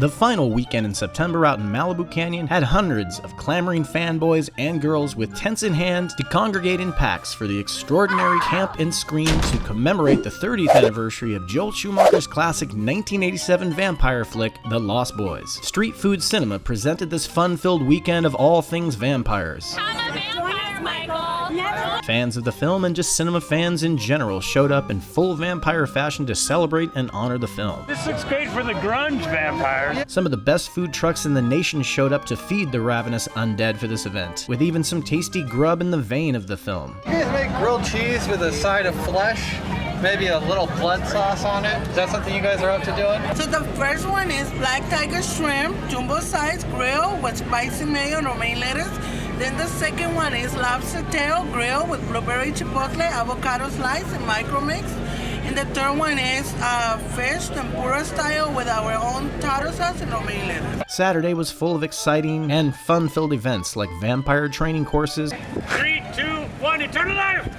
The final weekend in September out in Malibu Canyon had hundreds of clamoring fanboys and girls with tents in hand to congregate in packs for the extraordinary Camp and Scream to commemorate the 30th anniversary of Joel Schumacher's classic 1987 vampire flick, The Lost Boys. Street Food Cinema presented this fun-filled weekend of all things vampires. Fans of the film and just cinema fans in general showed up in full vampire fashion to celebrate and honor the film. This looks great for the grunge vampires. Some of the best food trucks in the nation showed up to feed the ravenous undead for this event, with even some tasty grub in the vein of the film. You guys make grilled cheese with a side of flesh? Maybe a little blood sauce on it? Is that something you guys are up to doing? So the first one is black tiger shrimp, jumbo size grill with spicy mayo and romaine lettuce. Then the second one is lobster tail grill with blueberry chipotle, avocado slice, and micro mix. And the third one is fish tempura style with our own tartar sauce and romaine lettuce. Saturday was full of exciting and fun-filled events like vampire training courses, 3, 2, 1, eternal life!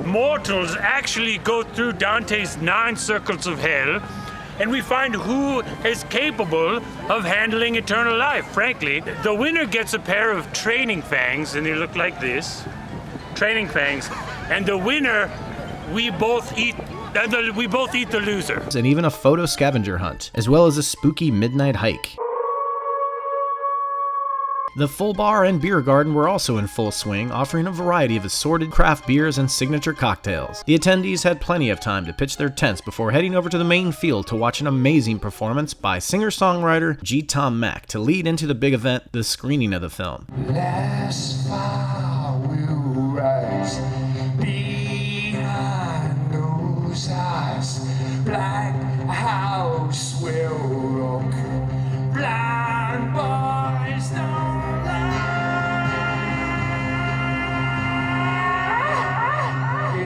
Mortals actually go through Dante's 9 circles of hell, and we find who is capable of handling eternal life. Frankly, the winner gets a pair of training fangs, and they look like this. Training fangs. And the winner, we both eat the loser. and even a photo scavenger hunt, as well as a spooky midnight hike. The full bar and beer garden were also in full swing, offering a variety of assorted craft beers and signature cocktails. The attendees had plenty of time to pitch their tents before heading over to the main field to watch an amazing performance by singer-songwriter G. Tom Mack to lead into the big event, the screening of the film. Last fire will rise behind those eyes. Black house will rock. Blind boys don't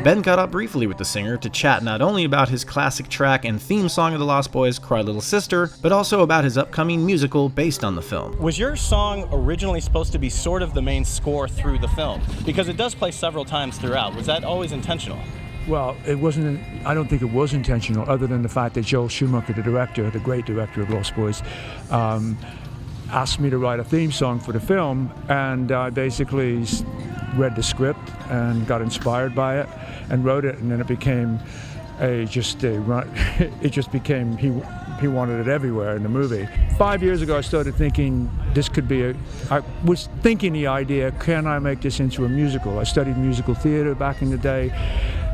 Ben got up briefly with the singer to chat not only about his classic track and theme song of The Lost Boys, Cry Little Sister, but also about his upcoming musical based on the film. Was your song originally supposed to be sort of the main score through the film? Because it does play several times throughout. Was that always intentional? Well, it wasn't. I don't think it was intentional, other than the fact that Joel Schumacher, the director, the great director of Lost Boys, asked me to write a theme song for the film, and I basically read the script and got inspired by it and wrote it, and then it became he wanted it everywhere in the movie. 5 years ago I started thinking this could be I was thinking the idea, can I make this into a musical? I studied musical theater back in the day,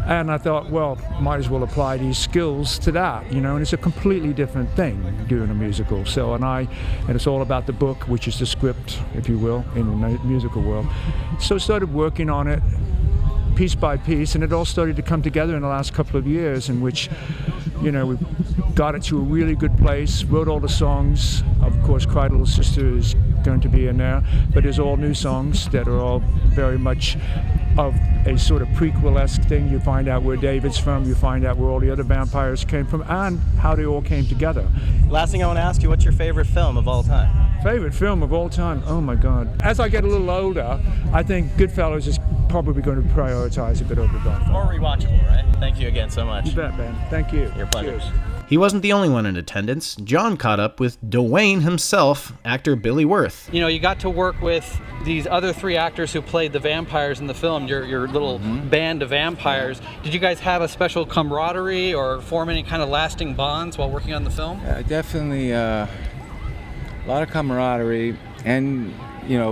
and I thought, well, might as well apply these skills to that, and it's a completely different thing doing a musical. So, and it's all about the book, which is the script, if you will, in the musical world. So I started working on it piece by piece, and it all started to come together in the last couple of years, in which, we got it to a really good place, wrote all the songs. Of course, Cry Little Sister is going to be in there, but there's all new songs that are all very much of a sort of prequel-esque thing. You find out where David's from, you find out where all the other vampires came from, and how they all came together. Last thing I want to ask you, what's your favorite film of all time? Favorite film of all time? Oh my God. As I get a little older, I think Goodfellas is probably going to prioritize a bit over Godfather. Or rewatchable, right? Thank you again so much. You bet, Ben. Thank you. Your pleasure. Cheers. He wasn't the only one in attendance. John caught up with Dwayne himself, actor Billy Wirth. You got to work with these other 3 actors who played the vampires in the film, your little band of vampires. Did you guys have a special camaraderie or form any kind of lasting bonds while working on the film? Definitely a lot of camaraderie, and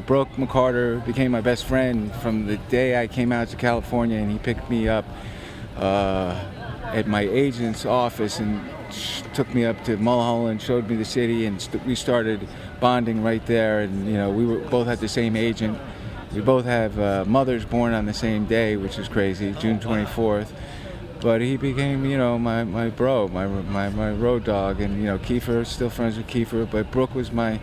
Brooke McCarter became my best friend from the day I came out to California, and he picked me up at my agent's office and took me up to Mulholland, showed me the city, and we started bonding right there. And we both had the same agent. We both have mothers born on the same day, which is crazy, June 24th. But he became, my bro, my road dog, and Kiefer, still friends with Kiefer. But Brooke was my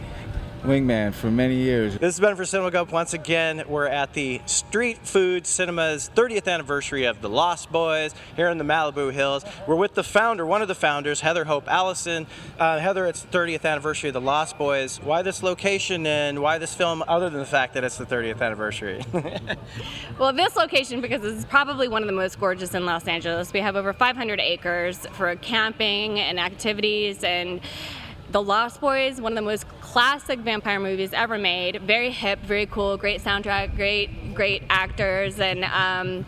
wingman for many years. This has been for Cinema Gulp. Once again, we're at the Street Food Cinema's 30th anniversary of The Lost Boys here in the Malibu Hills. We're with the founder, one of the founders, Heather Hope Allison. Heather, it's the 30th anniversary of The Lost Boys. Why this location and why this film, other than the fact that it's the 30th anniversary? Well, this location, because it's probably one of the most gorgeous in Los Angeles. We have over 500 acres for camping and activities, and The Lost Boys, one of the most classic vampire movies ever made. Very hip, very cool, great soundtrack, great actors, and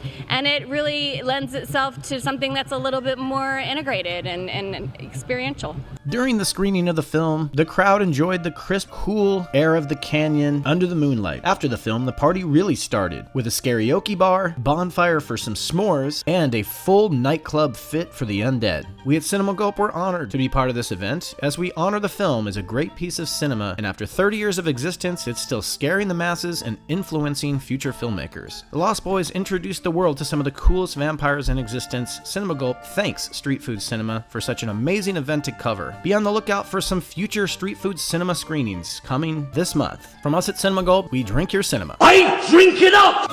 it really lends itself to something that's a little bit more integrated and experiential. During the screening of the film, the crowd enjoyed the crisp, cool air of the canyon under the moonlight. After the film, the party really started, with a karaoke bar, bonfire for some s'mores, and a full nightclub fit for the undead. We at Cinema Gulp were honored to be part of this event, as we honor the film as a great piece of cinema, and after 30 years of existence, it's still scaring the masses and influencing future filmmakers. The Lost Boys introduced the world to some of the coolest vampires in existence. Cinema Gulp thanks Street Food Cinema for such an amazing event to cover. Be on the lookout for some future Street Food Cinema screenings coming this month. From us at Cinema Gulp, we drink your cinema. I drink it up!